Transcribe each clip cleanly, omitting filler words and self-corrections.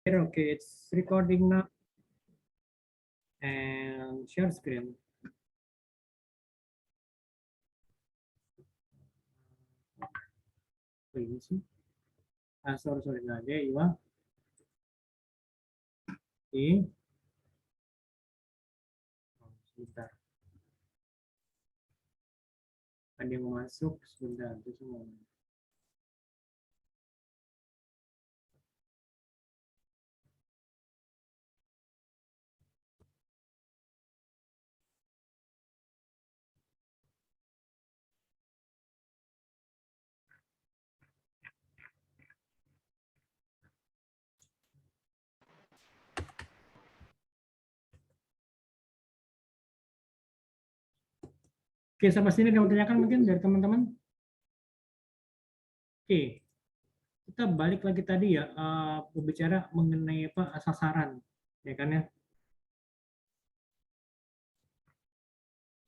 Okay, it's recording now. And share screen. Ini sih. Sorry, nggak ada, Iwa. Oke. Sebentar. Ada yang masuk, sebentar. Itu semua. Oke, sampai sini ada yang tanyakan mungkin dari teman-teman. Oke, kita balik lagi tadi ya, berbicara mengenai apa sasaran, ya kan ya?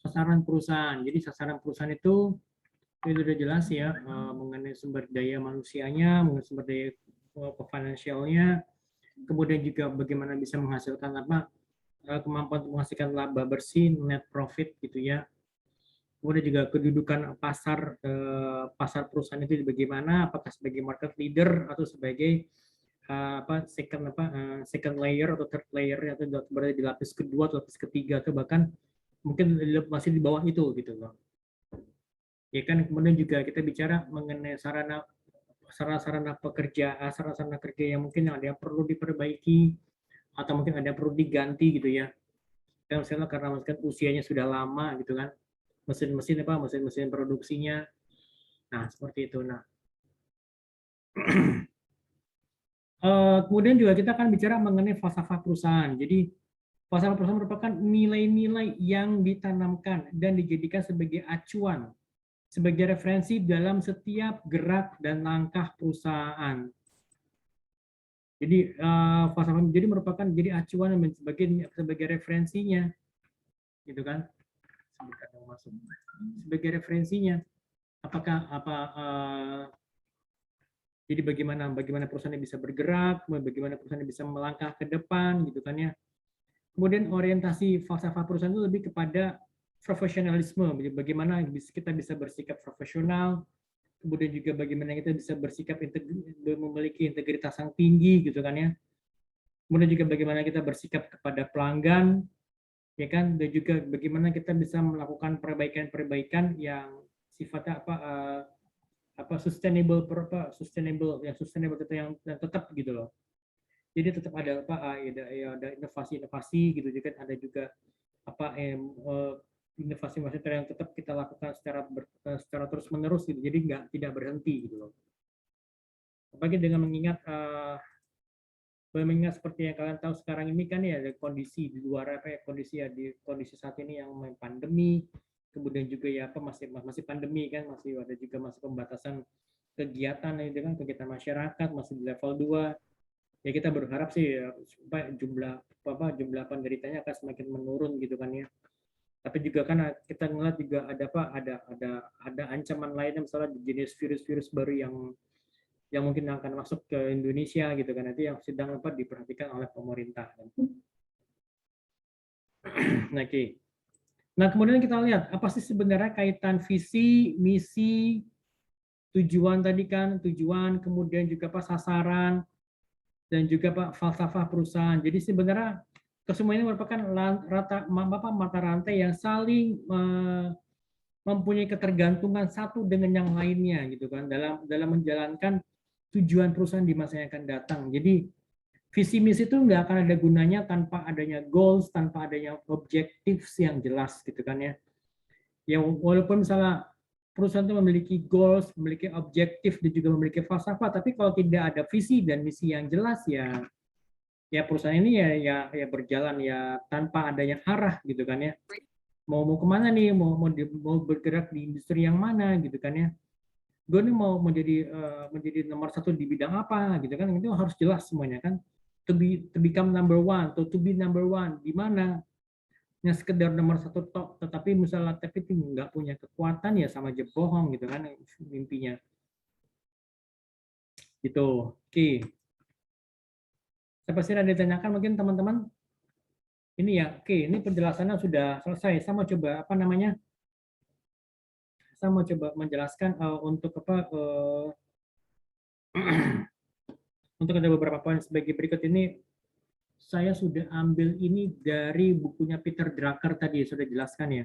Sasaran perusahaan. Jadi sasaran perusahaan itu sudah jelas ya, mengenai sumber daya manusianya, mengenai sumber daya finansialnya, kemudian juga bagaimana bisa menghasilkan apa kemampuan untuk menghasilkan laba bersih, net profit gitu ya. Kemudian juga kedudukan pasar perusahaan itu bagaimana, apakah sebagai market leader atau sebagai second layer atau third layer atau berada di lapis kedua atau lapis ketiga atau bahkan mungkin masih di bawah itu gitu loh. Ya kan, kemudian juga kita bicara mengenai sarana kerja yang mungkin ada yang perlu diperbaiki atau mungkin ada yang perlu diganti gitu ya. Dan misalnya karena usianya sudah lama gitu kan, mesin-mesin produksinya. Nah, seperti itu. Nah, kemudian juga kita akan bicara mengenai falsafah perusahaan. Jadi, falsafah perusahaan merupakan nilai-nilai yang ditanamkan dan dijadikan sebagai acuan, sebagai referensi dalam setiap gerak dan langkah perusahaan. Jadi, falsafah jadi merupakan jadi acuan sebagai referensinya, gitu kan? Sebagai referensinya. Apakah jadi bagaimana perusahaan bisa bergerak, bagaimana perusahaan bisa melangkah ke depan gitu kan ya. Kemudian orientasi falsafah perusahaan itu lebih kepada profesionalisme, bagaimana kita bisa bersikap profesional, kemudian juga bagaimana kita bisa bersikap memiliki integritas yang tinggi gitu kan ya. Kemudian juga bagaimana kita bersikap kepada pelanggan, ya kan, dan juga bagaimana kita bisa melakukan perbaikan-perbaikan yang sifatnya sustainable itu yang tetap gitu loh. Jadi tetap ada ada inovasi-inovasi gitu juga, ada juga inovasi yang tetap kita lakukan secara terus menerus gitu. Jadi tidak berhenti gitu loh. Apalagi dengan mengingat seperti yang kalian tahu sekarang ini kan ya, ada kondisi di luar kondisi saat ini yang pandemi, kemudian juga ya masih pandemi kan, masih pembatasan kegiatan dengan kegiatan masyarakat masih di level 2. Ya kita berharap sih ya, supaya jumlah penderitanya akan semakin menurun gitu kan ya. Tapi juga kan kita ngeliat juga ada ancaman lainnya, misalnya jenis virus-virus baru yang mungkin akan masuk ke Indonesia gitu kan, nanti yang sedang diperhatikan oleh pemerintah. Nah, okay. Nah, kemudian kita lihat apa sih sebenarnya kaitan visi, misi, tujuan tadi kan, kemudian juga sasaran, dan juga falsafah perusahaan. Jadi sebenarnya kesemua ini merupakan mata rantai yang saling mempunyai ketergantungan satu dengan yang lainnya gitu kan, dalam menjalankan tujuan perusahaan di masa yang akan datang. Jadi visi misi itu nggak akan ada gunanya tanpa adanya goals, tanpa adanya objektif yang jelas gitu kan ya. Ya walaupun misalnya perusahaan itu memiliki goals, memiliki objektif, dan juga memiliki falsafah, tapi kalau tidak ada visi dan misi yang jelas ya perusahaan ini ya berjalan ya tanpa adanya arah gitu kan ya. Mau kemana nih, mau bergerak di industri yang mana gitu kan ya. Gue nih mau menjadi nomor satu di bidang apa gitu kan, itu harus jelas semuanya kan. To become number one, to be number one di mana, yang sekedar nomor satu top, tapi misalnya tapi nggak punya kekuatan ya sama aja bohong gitu kan mimpinya. Gitu. Oke. Saya pasti ada ditanyakan mungkin teman-teman. Ini ya, oke, ini penjelasannya sudah selesai. Saya mau coba apa namanya? Saya mau coba menjelaskan untuk apa untuk ada beberapa poin sebagai berikut ini. Saya sudah ambil ini dari bukunya Peter Drucker tadi sudah jelaskan ya.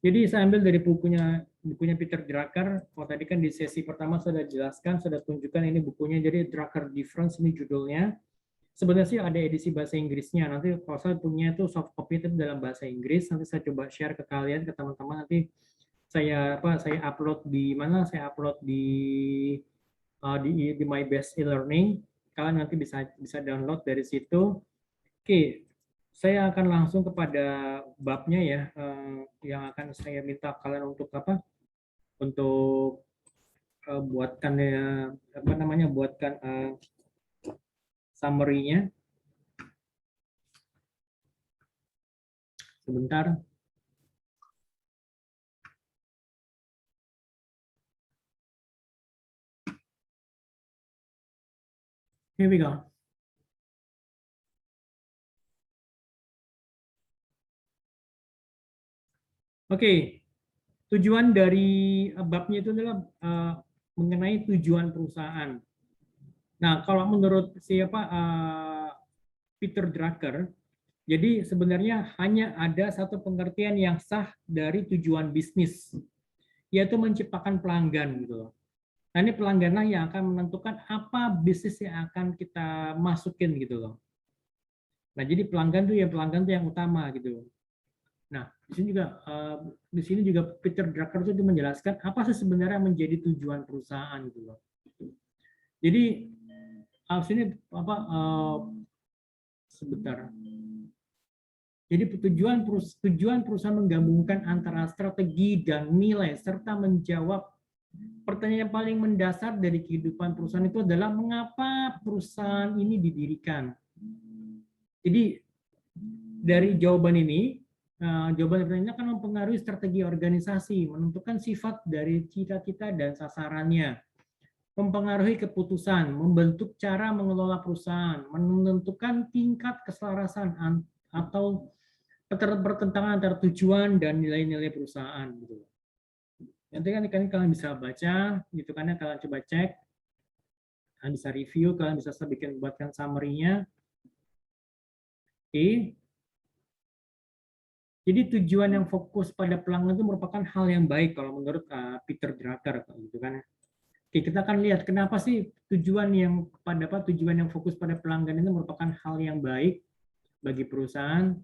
Jadi saya ambil dari bukunya Peter Drucker. Kalau tadi kan di sesi pertama sudah jelaskan, sudah tunjukkan ini bukunya. Jadi Drucker Difference ini judulnya. Sebenarnya sih ada edisi bahasa Inggrisnya. Nanti kalau saya punya itu soft copy itu dalam bahasa Inggris. Nanti saya coba share ke kalian, ke teman-teman. Nanti saya upload di mana? Saya upload di My Best E-Learning. Kalian nanti bisa download dari situ. Oke, saya akan langsung kepada babnya ya, yang akan saya minta kalian untuk apa? Untuk buatkan apa namanya? Buatkan summary-nya. Sebentar. Here we go. Oke, tujuan dari babnya itu adalah mengenai tujuan perusahaan. Nah, kalau menurut siapa Peter Drucker, jadi sebenarnya hanya ada satu pengertian yang sah dari tujuan bisnis, yaitu menciptakan pelanggan gitu loh. Nah, ini pelangganlah yang akan menentukan apa bisnis yang akan kita masukin gitu loh. Nah, jadi pelanggan tuh yang utama gitu. Nah, di sini juga Peter Drucker itu menjelaskan apa sih sebenarnya menjadi tujuan perusahaan gitu loh. Jadi sini apa sebentar. Jadi tujuan perusahaan menggabungkan antara strategi dan nilai serta menjawab pertanyaan yang paling mendasar dari kehidupan perusahaan itu adalah mengapa perusahaan ini didirikan. Jadi dari jawaban ini, jawaban pertanyaannya akan mempengaruhi strategi organisasi, menentukan sifat dari cita-cita dan sasarannya, mempengaruhi keputusan, membentuk cara mengelola perusahaan, menentukan tingkat keselarasan atau pertentangan antara tujuan dan nilai-nilai perusahaan. Gitu. Nanti kan kalian bisa baca, gitu kan ya, kalian coba cek, kalian bisa review, kalian bisa buatkan summary-nya. Oke. Jadi tujuan yang fokus pada pelanggan itu merupakan hal yang baik kalau menurut Peter Drucker, gitu kan. Oke, kita akan lihat kenapa sih tujuan yang fokus pada pelanggan itu merupakan hal yang baik bagi perusahaan.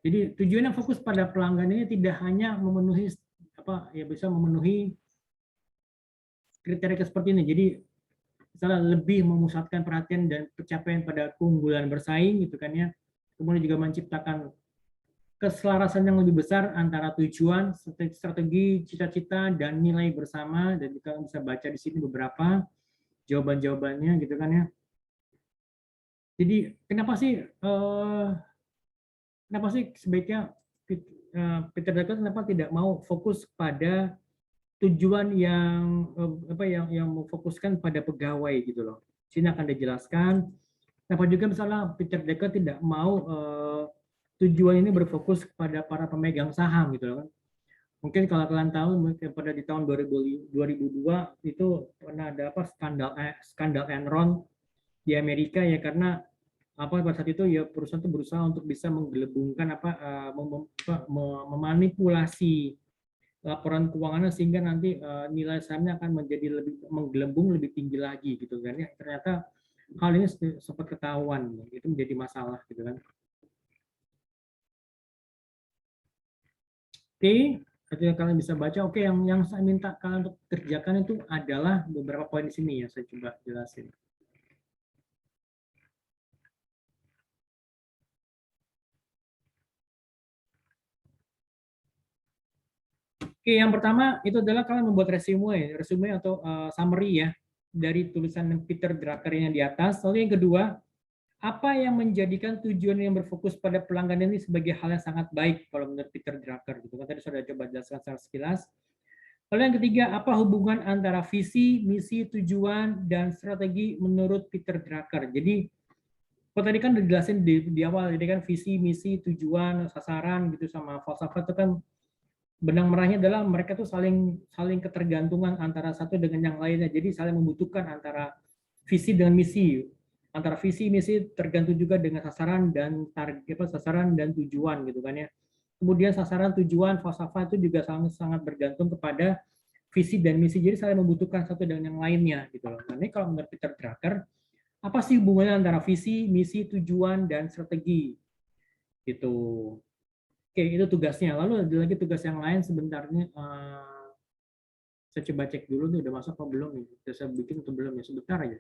Jadi tujuan yang fokus pada pelanggan ini tidak hanya memenuhi bisa memenuhi kriteria seperti ini. Jadi misalnya lebih memusatkan perhatian dan pencapaian pada keunggulan bersaing gitu kan ya. Kemudian juga menciptakan keselarasan yang lebih besar antara tujuan, strategi, cita-cita, dan nilai bersama. Dan kita bisa baca di sini beberapa jawaban-jawabannya gitu kan ya. Jadi kenapa sih sebaiknya Peter Drucker kenapa tidak mau fokus pada tujuan yang memfokuskan pada pegawai gitu loh. Sini akan dijelaskan. Kenapa juga misalnya Peter Drucker tidak mau tujuan ini berfokus kepada para pemegang saham gitu loh kan. Mungkin kalau kalian tahu pada di tahun 2002 itu pernah ada skandal Enron di Amerika ya, karena pada saat itu ya perusahaan itu berusaha untuk bisa menggelembungkan memanipulasi laporan keuangannya sehingga nanti nilai sahamnya akan menjadi lebih menggelembung lebih tinggi lagi gitu kan ya. Ternyata hal ini sempat ketahuan, itu menjadi masalah gitu kan. Oke, kalian bisa baca. Oke, yang saya minta kalian untuk kerjakan itu adalah beberapa poin di sini ya, saya coba jelasin. Oke, yang pertama itu adalah kalian membuat resume atau summary ya dari tulisan Peter Drucker yang di atas. Lalu yang kedua, apa yang menjadikan tujuan yang berfokus pada pelanggan ini sebagai hal yang sangat baik kalau menurut Peter Drucker gitu kan, tadi sudah coba jelaskan secara sekilas. Lalu yang ketiga, apa hubungan antara visi, misi, tujuan, dan strategi menurut Peter Drucker? Jadi, kalau tadi kan udah dijelasin di awal, jadi kan visi, misi, tujuan, sasaran gitu sama falsafah itu kan benang merahnya adalah mereka tuh saling ketergantungan antara satu dengan yang lainnya. Jadi saling membutuhkan antara visi dengan misi. Antara visi misi tergantung juga dengan sasaran dan target sasaran dan tujuan gitu kan ya. Kemudian sasaran tujuan falsafah itu juga sangat bergantung kepada visi dan misi. Jadi saling membutuhkan satu dengan yang lainnya gitu loh. Nah, ini kalau menurut Peter Drucker, apa sih hubungannya antara visi, misi, tujuan dan strategi? Gitu. Oke, itu tugasnya. Lalu ada lagi tugas yang lain sebentarnya. Saya coba cek dulu nih udah masuk apa belum nih. Udah saya bikin atau belum ya? Sebentar aja.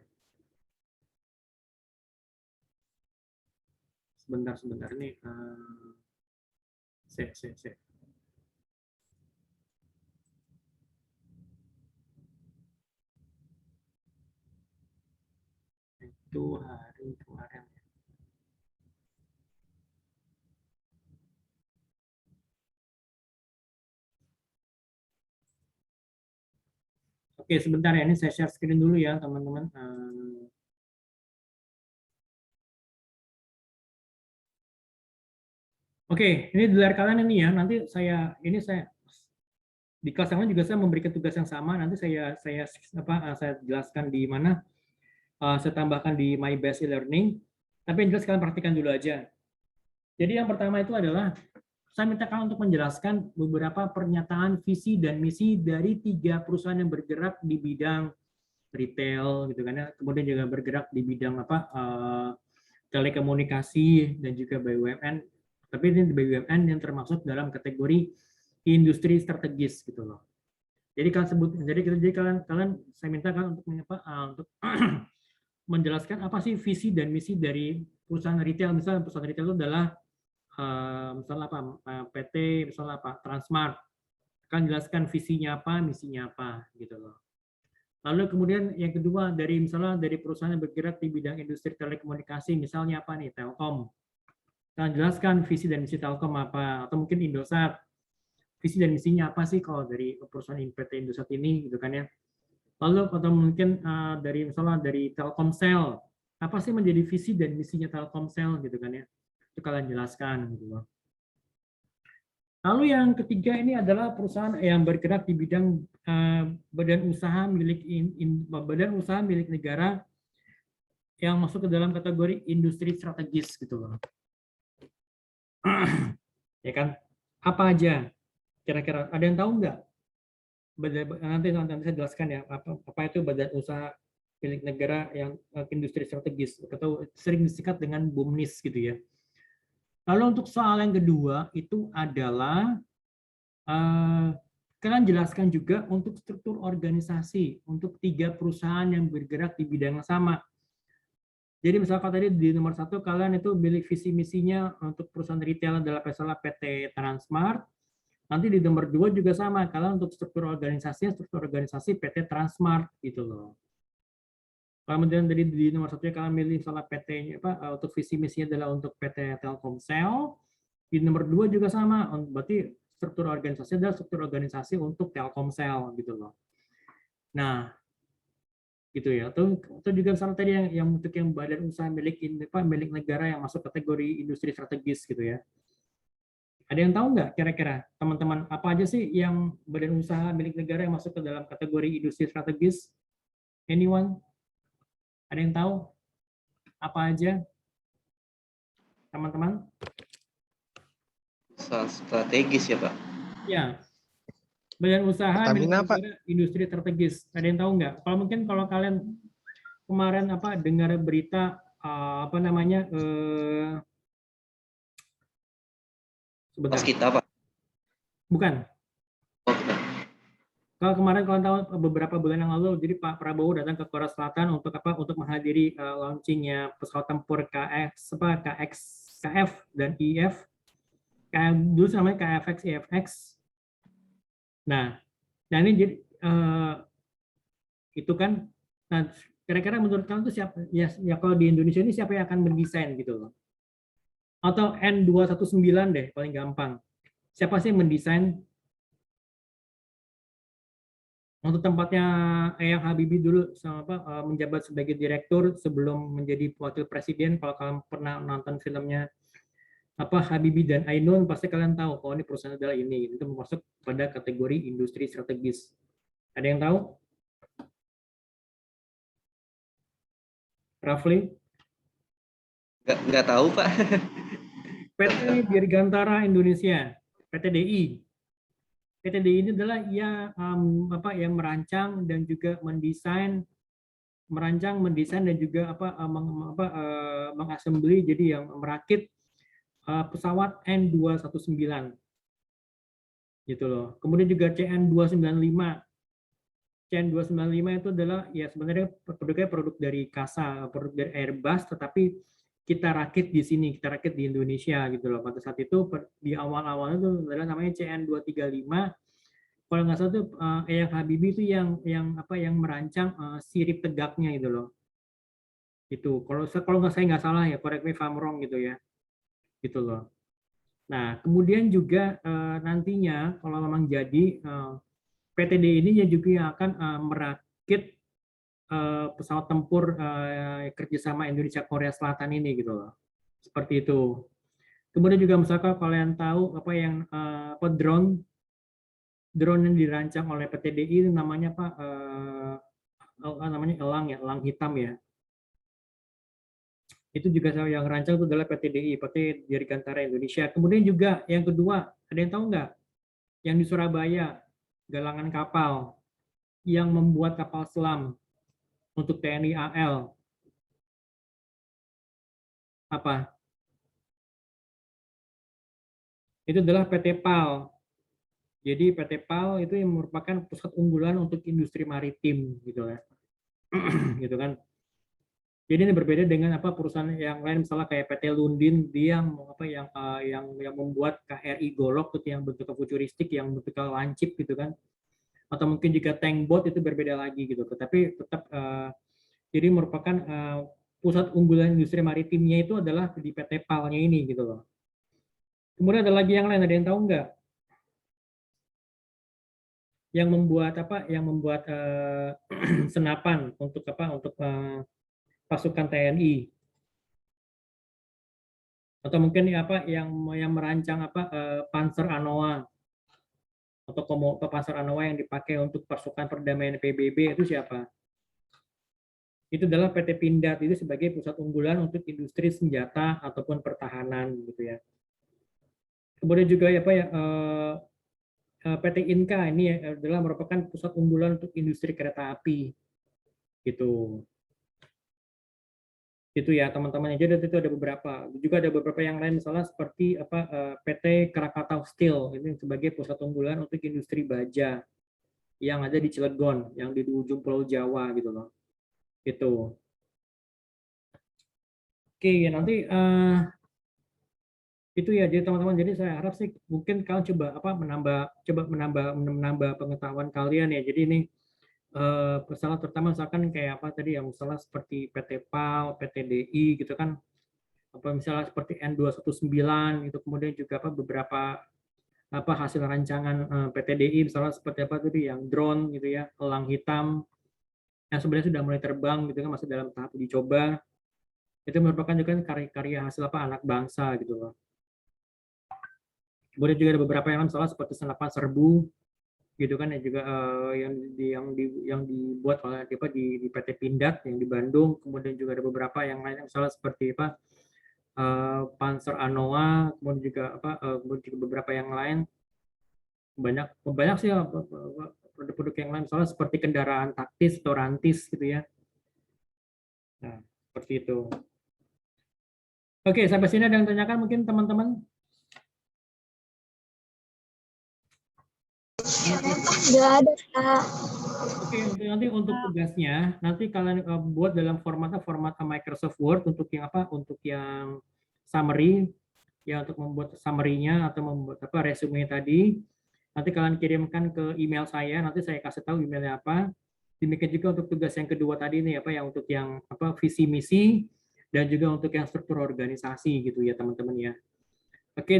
Sebentar nih. Save. Itu hari kemarin. Oke, sebentar ya. Ini saya share screen dulu ya, teman-teman. Oke, ini di layar kalian ini ya. Nanti saya di kelas yang lain juga saya memberikan tugas yang sama. Nanti saya jelaskan di mana. Saya tambahkan di My Best E-Learning. Tapi yang jelas kalian perhatikan dulu aja. Jadi yang pertama itu adalah saya minta kalian untuk menjelaskan beberapa pernyataan visi dan misi dari 3 perusahaan yang bergerak di bidang retail gitu kan ya. Kemudian juga bergerak di bidang telekomunikasi dan juga BUMN. Tapi ini BUMN yang termasuk dalam kategori industri strategis gitu loh. Jadi kalian saya minta kalian untuk menjelaskan apa sih visi dan misi dari perusahaan retail. Misalnya perusahaan retail itu adalah misalnya PT, misalnya Transmart. Kan jelaskan visinya apa, misinya apa gitu loh. Lalu kemudian yang kedua misalnya dari perusahaan yang bergerak di bidang industri telekomunikasi, misalnya apa nih, Telkom. Kan jelaskan visi dan misi Telkom apa, atau mungkin Indosat. Visi dan misinya apa sih kalau dari perusahaan PT Indosat ini gitu kan ya. Lalu atau mungkin dari Telkomsel, apa sih menjadi visi dan misinya Telkomsel gitu kan ya. Itu kalian jelaskan gitu loh. Lalu yang ketiga ini adalah perusahaan yang bergerak di bidang badan usaha milik negara yang masuk ke dalam kategori industri strategis gitu loh. Ya kan? Apa aja? Kira-kira ada yang tahu nggak? Nanti saya jelaskan ya apa itu badan usaha milik negara yang industri strategis atau sering disingkat dengan BUMNIS gitu ya. Lalu untuk soal yang kedua itu adalah kalian jelaskan juga untuk struktur organisasi untuk 3 perusahaan yang bergerak di bidang yang sama. Jadi misalkan tadi di nomor 1 kalian itu milik visi misinya untuk perusahaan retail adalah misalnya PT Transmart. Nanti di nomor 2 juga sama, kalian untuk struktur organisasi PT Transmart gitu loh. Kemudian dari di nomor 1 kalian milih misalnya PT-nya untuk visi misinya adalah untuk PT Telkomsel. Di nomor 2 juga sama, berarti struktur organisasi adalah struktur organisasi untuk Telkomsel gitu loh. Nah, gitu ya. Atau juga misalnya tadi yang untuk yang badan usaha milik negara yang masuk kategori industri strategis gitu ya. Ada yang tahu nggak kira-kira teman-teman apa aja sih yang badan usaha milik negara yang masuk ke dalam kategori industri strategis? Anyone? Ada yang tahu apa aja? Teman-teman? Strategis ya Pak? Ya, badan usaha milik negara industri strategis. Ada yang tahu nggak? Kalau kalian kemarin dengar berita sebentar. Pas kita Pak? Bukan. Kalau kemarin kalian tahu beberapa bulan yang lalu, jadi Pak Prabowo datang ke Korea Selatan untuk menghadiri launchingnya pesawat tempur KF dan IF. Dulu namanya KFX, IFX. Nah ini jadi itu kan. Nah, kira-kira menurut kalian itu siapa? Ya kalau di Indonesia ini siapa yang akan mendesain gitu loh? Atau N219 deh paling gampang. Siapa sih yang mendesain Untuk tempatnya Eyang Habibie dulu sama menjabat sebagai direktur sebelum menjadi wakil presiden. Kalau kalian pernah nonton filmnya Habibie dan Ainun, pasti kalian tahu kalau ini perusahaan adalah ini. Itu masuk pada kategori industri strategis. Ada yang tahu? Rafli? Nggak tahu, Pak. PT Dirgantara Indonesia, PT DI. PT DI ini adalah yang merancang dan juga mendesain dan juga mengassembly, jadi yang merakit pesawat N219 gitu loh. Kemudian juga CN295. CN295 itu adalah ya sebenarnya produk dari CASA, produk dari Airbus, tetapi kita rakit di sini, kita rakit di Indonesia gitu loh. Pada saat itu di awal-awalnya itu adalah namanya CN235. Kalau nggak salah tuh Eyang Habibie itu yang merancang sirip tegaknya gitu loh. Itu kalau nggak saya nggak salah ya, correct me if I'm wrong gitu ya. Gitu loh. Nah, kemudian juga nantinya kalau memang jadi PTD ini juga yang akan merakit pesawat tempur kerjasama Indonesia Korea Selatan ini gitu loh. Seperti itu. Kemudian juga misalkan kalian tahu drone yang dirancang oleh PTDI namanya namanya elang hitam ya. Itu juga yang rancang itu adalah PTDI, PT Dirgantara Indonesia. Kemudian juga yang kedua, ada yang tahu nggak? Yang di Surabaya, galangan kapal yang membuat kapal selam untuk TNI AL. Apa? Itu adalah PT PAL. Jadi PT PAL itu yang merupakan pusat unggulan untuk industri maritim gitu ya. Gitu kan. Jadi ini berbeda dengan perusahaan yang lain, misalnya kayak PT Lundin, dia yang membuat KRI Golok itu yang bentuknya futuristik, yang bentuknya lancip gitu kan. Atau mungkin juga tank boat itu berbeda lagi gitu. Tetapi tetap jadi merupakan pusat unggulan industri maritimnya itu adalah di PT PAL-nya ini gitu loh. Kemudian ada lagi yang lain, ada yang tahu nggak? Yang membuat senapan untuk pasukan TNI, atau mungkin yang merancang Panzer Anoa atau Panzer Anoa yang dipakai untuk pasukan perdamaian PBB itu siapa? Itu adalah PT Pindad, itu sebagai pusat unggulan untuk industri senjata ataupun pertahanan gitu ya. Kemudian juga PT Inka ini adalah merupakan pusat unggulan untuk industri kereta api gitu. Itu ya teman-teman. Jadi itu ada beberapa. Juga ada beberapa yang lain, misalnya seperti PT Krakatau Steel ini sebagai pusat unggulan untuk industri baja yang ada di Cilegon, yang di ujung Pulau Jawa gitu loh. Itu. Oke, nanti itu ya jadi teman-teman. Jadi saya harap sih mungkin kalian coba menambah pengetahuan kalian ya. Jadi ini masalah terutama misalkan kayak tadi yang misalnya seperti PT PAL, PT DI gitu kan, misalnya seperti N219 itu, kemudian juga beberapa hasil rancangan PT DI misalnya seperti tadi yang drone gitu ya, elang hitam yang sebenarnya sudah mulai terbang gitu kan, masih dalam tahap uji coba. Itu merupakan juga karya hasil anak bangsa gitu loh. Kemudian juga ada beberapa yang misalnya seperti senapan serbu gitu kan, yang juga yang dibuat oleh di PT Pindad yang di Bandung. Kemudian juga ada beberapa yang lain misalnya seperti Panzer Anoa, kemudian juga kemudian juga beberapa yang lain, banyak sih produk-produk yang lain, misalnya seperti kendaraan taktis atau rantis gitu ya. Nah, seperti itu. Oke, sampai sini ada yang tanyakan mungkin teman-teman? Nggak ada, Kak. Oke, nanti untuk tugasnya, nanti kalian buat dalam format Microsoft Word untuk yang summary, ya untuk membuat summary-nya atau membuat resume tadi. Nanti kalian kirimkan ke email saya, nanti saya kasih tahu emailnya apa. Demikian juga untuk tugas yang kedua tadi nih yang untuk yang visi misi dan juga untuk yang struktur organisasi gitu ya teman-teman ya. Oke,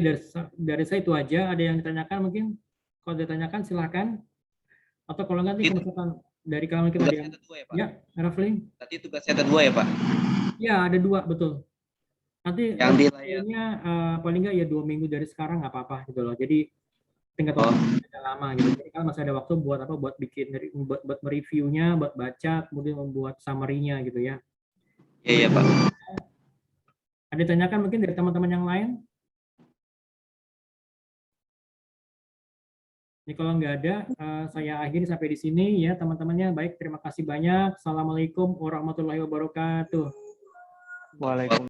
dari saya itu aja. Ada yang ditanyakan mungkin? Kalau ditanyakan silahkan. Atau kalau nggak, kalau misalkan dari kalangan kita Tugas ada yang, yang kedua ya, Pak? ya, Rafli? Tadi tugasnya kedua ya, Pak? Ya, ada 2, betul. Nanti Yang di layar. waktunya paling nggak ya 2 minggu dari sekarang nggak apa-apa gitu loh. Jadi tingkat Oh. waktu tidak lama gitu. Jadi kan masih ada waktu buat apa? Buat bikin, buat mereviewnya, buat baca, kemudian membuat summary-nya gitu ya. Iya, Pak. Ada ditanyakan mungkin dari teman-teman yang lain? Ini kalau nggak ada, saya akhiri sampai di sini ya teman-temannya. Baik, terima kasih banyak. Assalamualaikum warahmatullahi wabarakatuh. Waalaikumsalam.